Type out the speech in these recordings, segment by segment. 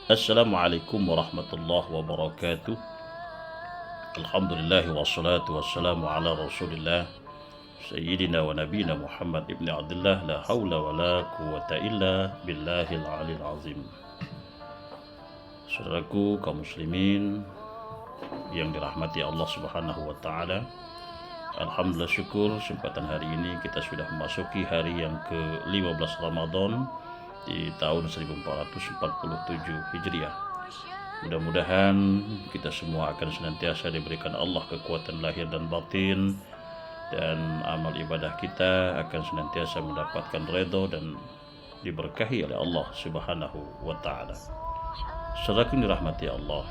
Assalamualaikum warahmatullahi wabarakatuh. Alhamdulillah wassalatu wassalamu ala rasulillah Sayyidina wa nabina Muhammad ibn Abdullah. La hawla wa la quwata illa billahil alil azim. Saudaraku kaum muslimin yang dirahmati Allah subhanahu wa ta'ala, alhamdulillah, syukur kesempatan hari ini kita sudah memasuki hari yang ke-15 Ramadan di tahun 1447 Hijriah. Mudah-mudahan kita semua akan senantiasa diberikan Allah kekuatan lahir dan batin, dan amal ibadah kita akan senantiasa mendapatkan redha dan diberkahi oleh Allah subhanahu wa ta'ala. Saudaraku dirahmati Allah,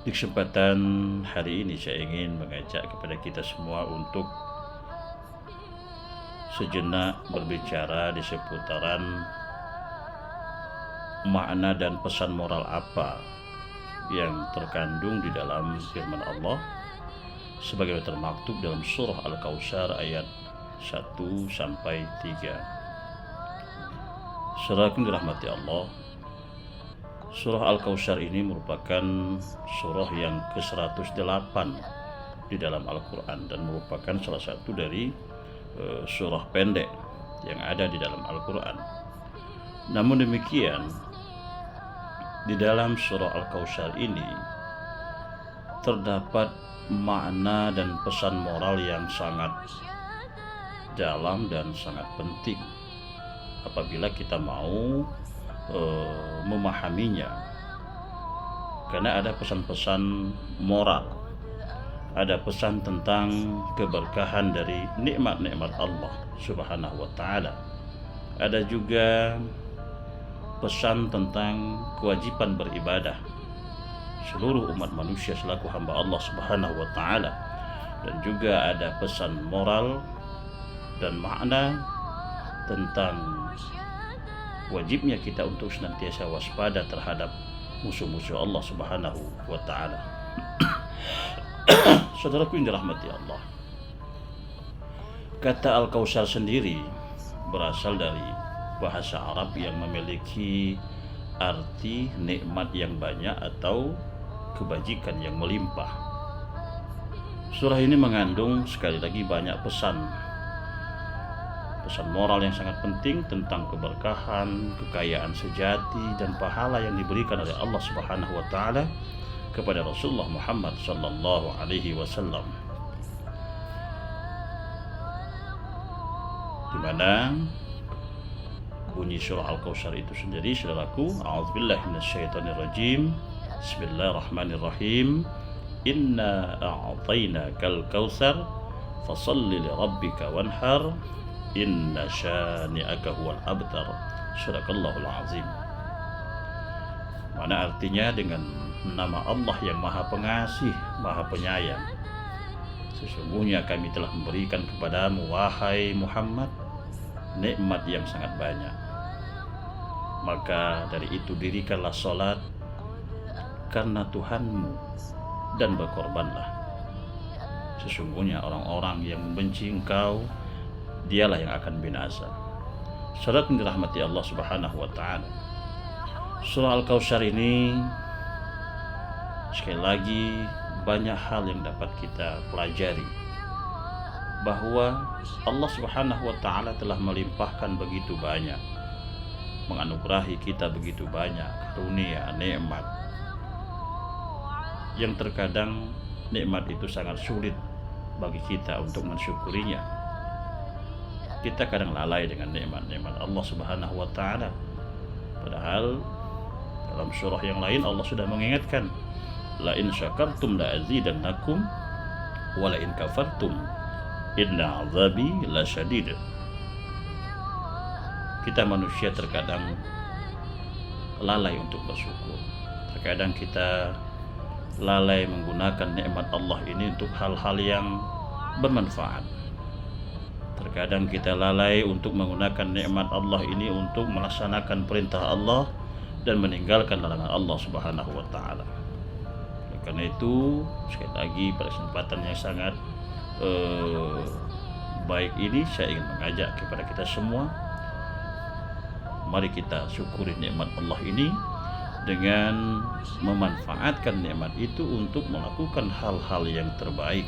di kesempatan hari ini saya ingin mengajak kepada kita semua untuk sejenak berbicara di seputaran makna dan pesan moral apa yang terkandung di dalam firman Allah sebagaimana termaktub dalam surah Al-Kautsar ayat 1-3. Saudaraku dirahmati Allah, surah Al-Kautsar ini merupakan surah yang ke-108 di dalam Al-Quran dan merupakan salah satu dari surah pendek yang ada di dalam Al-Quran. Namun demikian, di dalam surah Al-Kautsar ini terdapat makna dan pesan moral yang sangat dalam dan sangat penting apabila kita mau memahaminya, karena ada pesan-pesan moral, ada pesan tentang keberkahan dari nikmat-nikmat Allah subhanahu wa ta'ala, ada juga pesan tentang kewajiban beribadah seluruh umat manusia selaku hamba Allah subhanahu wa ta'ala, dan juga ada pesan moral dan makna tentang wajibnya kita untuk senantiasa waspada terhadap musuh-musuh Allah subhanahu wa ta'ala. Saudaraku yang dirahmati Allah, kata Al-Kautsar sendiri berasal dari bahasa Arab yang memiliki arti nikmat yang banyak atau kebajikan yang melimpah. Surah ini mengandung sekali lagi banyak pesan moral yang sangat penting tentang keberkahan, kekayaan sejati, dan pahala yang diberikan oleh Allah subhanahu wa ta'ala kepada Rasulullah Muhammad sallallahu alaihi wasallam, di mana bunyi surah Al-Kautsar itu sendiri, saudaraku, a'udzubillahi minasyaitonirrajim, bismillahirrahmanirrahim, inna a'tainakal kautsar fasholli lirabbika wanhar inna syani'aka huwal abtar. Sadaqallahul azim. Mana artinya, dengan nama Allah yang maha pengasih, maha penyayang, sesungguhnya kami telah memberikan kepadamu, wahai Muhammad, nikmat yang sangat banyak. Maka dari itu dirikanlah salat karena Tuhanmu dan berkorbanlah. Sesungguhnya orang-orang yang membenci engkau, dialah yang akan binasa. Saudara yang dirahmati Allah subhanahu wa ta'ala, surah Al-Kautsar ini sekali lagi banyak hal yang dapat kita pelajari, bahwa Allah subhanahu wa ta'ala telah melimpahkan begitu banyak, menganugerahi kita begitu banyak karunia, nikmat, yang terkadang nikmat itu sangat sulit bagi kita untuk mensyukurinya. Kita kadang lalai dengan nikmat-nikmat Allah subhanahu wa ta'ala, padahal dalam surah yang lain Allah sudah mengingatkan, la in syakartum la azidannakum wa la in kafartum inna azabi lasyadid. Kita manusia terkadang lalai untuk bersyukur, terkadang kita lalai menggunakan nikmat Allah ini untuk hal-hal yang bermanfaat. Terkadang kita lalai untuk menggunakan nikmat Allah ini untuk melaksanakan perintah Allah dan meninggalkan larangan Allah subhanahu wa ta'ala. Karena itu, sekali lagi pada kesempatan yang sangat baik ini, saya ingin mengajak kepada kita semua Mari kita syukuri nikmat Allah ini dengan memanfaatkan nikmat itu untuk melakukan hal-hal yang terbaik.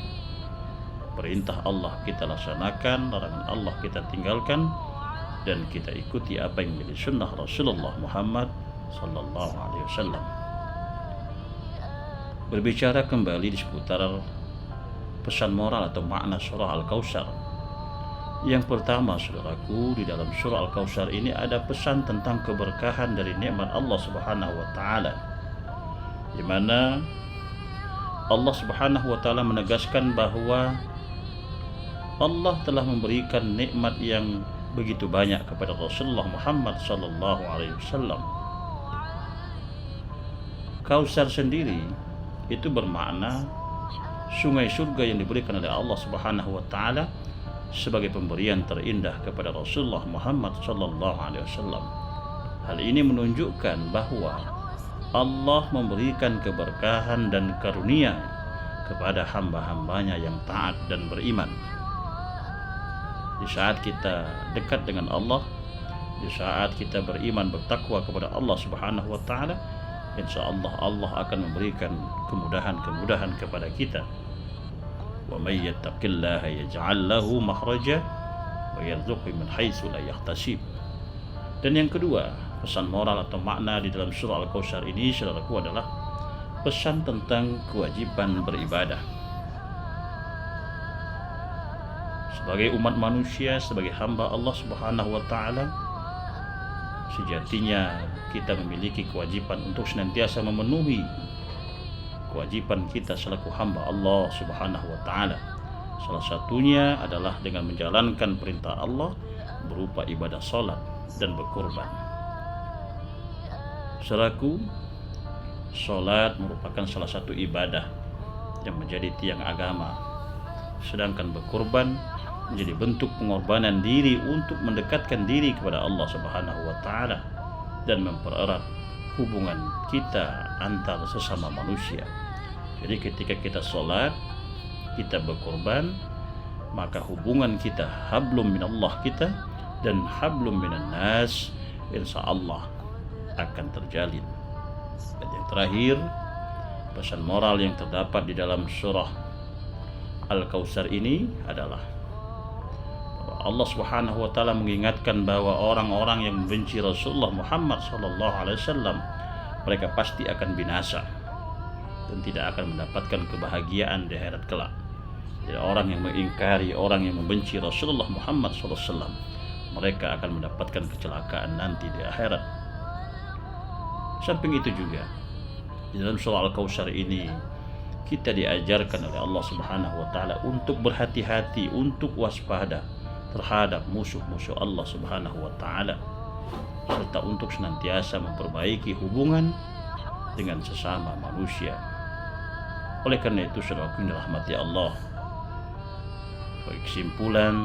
Perintah Allah kita laksanakan, larangan Allah kita tinggalkan, dan kita ikuti apa yang menjadi sunnah Rasulullah Muhammad sallallahu alaihi wasallam. Berbicara kembali di seputar pesan moral atau makna surah Al-Kautsar. Yang pertama, saudaraku, di dalam surah Al-Kautsar ini ada pesan tentang keberkahan dari nikmat Allah Subhanahu wa taala. Di mana Allah Subhanahu wa taala menegaskan bahwa Allah telah memberikan nikmat yang begitu banyak kepada Rasulullah Muhammad sallallahu alaihi wasallam. Kautsar sendiri itu bermakna sungai surga yang diberikan oleh Allah Subhanahu wa taala sebagai pemberian terindah kepada Rasulullah Muhammad sallallahu alaihi wasallam. Hal ini menunjukkan bahwa Allah memberikan keberkahan dan karunia kepada hamba-hambanya yang taat dan beriman. Di saat kita dekat dengan Allah, di saat kita beriman bertakwa kepada Allah Subhanahu wa taala, insyaallah Allah akan memberikan kemudahan-kemudahan kepada kita. Wa may yattaqillaha yaj'al lahu makhraja wa yarzuqhu min haitsu la yahtasib. Dan yang kedua, pesan moral atau makna di dalam surah Al-Kautsar ini, saudaraku, adalah pesan tentang kewajiban beribadah. Sebagai umat manusia, sebagai hamba Allah Subhanahu wa taala, sejatinya kita memiliki kewajiban untuk senantiasa memenuhi kewajiban kita selaku hamba Allah Subhanahu wa taala. Salah satunya adalah dengan menjalankan perintah Allah berupa ibadah salat dan berkorban. Saudaraku, salat merupakan salah satu ibadah yang menjadi tiang agama, sedangkan berkorban menjadi bentuk pengorbanan diri untuk mendekatkan diri kepada Allah Subhanahu wa taala dan mempererat hubungan kita antar sesama manusia. Jadi ketika kita sholat, kita berkorban, maka hubungan kita hablum minallah kita dan hablum minan nas insyaallah akan terjalin. Dan yang terakhir, pesan moral yang terdapat di dalam surah Al-Kautsar ini adalah Allah Subhanahu wa taala mengingatkan bahwa orang-orang yang membenci Rasulullah Muhammad sallallahu alaihi wasallam, mereka pasti akan binasa dan tidak akan mendapatkan kebahagiaan di akhirat kelak. Jadi orang yang mengingkari, orang yang membenci Rasulullah Muhammad sallallahu alaihi wasallam, mereka akan mendapatkan kecelakaan nanti di akhirat. Samping itu juga, di dalam surah Al-Kautsar ini kita diajarkan oleh Allah Subhanahu wa taala untuk berhati-hati, untuk waspada terhadap musuh-musuh Allah Subhanahu wa taala, serta untuk senantiasa memperbaiki hubungan dengan sesama manusia. Oleh karena itu, saudaraku yang dirahmati Allah, kesimpulan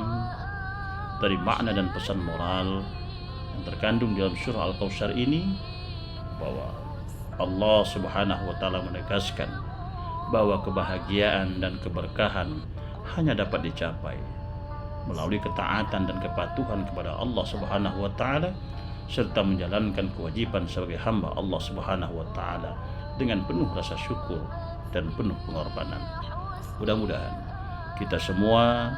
dari makna dan pesan moral yang terkandung dalam surah Al-Kautsar ini, bahwa Allah Subhanahu wa taala menegaskan bahwa kebahagiaan dan keberkahan hanya dapat dicapai melalui ketaatan dan kepatuhan kepada Allah Subhanahu wa taala serta menjalankan kewajiban sebagai hamba Allah Subhanahu wa taala dengan penuh rasa syukur dan penuh pengorbanan. Mudah-mudahan kita semua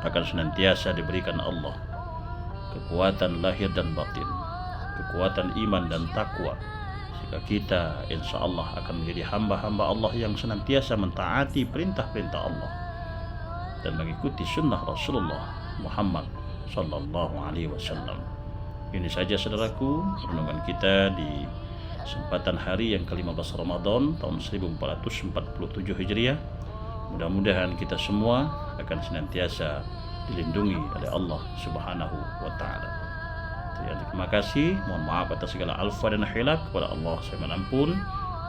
akan senantiasa diberikan Allah kekuatan lahir dan batin, kekuatan iman dan takwa, sehingga kita insya Allah akan menjadi hamba-hamba Allah yang senantiasa mentaati perintah-perintah Allah dan mengikuti sunnah Rasulullah Muhammad sallallahu alaihi wasallam. Ini saja saudaraku renungan kita di kesempatan hari yang ke-15 Ramadan tahun 1447 Hijriah. Mudah-mudahan kita semua akan senantiasa dilindungi oleh Allah Subhanahu wa taala. Terima kasih, mohon maaf atas segala alfa dan khilaf, kepada Allah saya mohon ampun.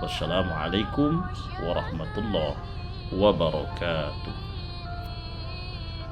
Wassalamualaikum warahmatullahi wabarakatuh.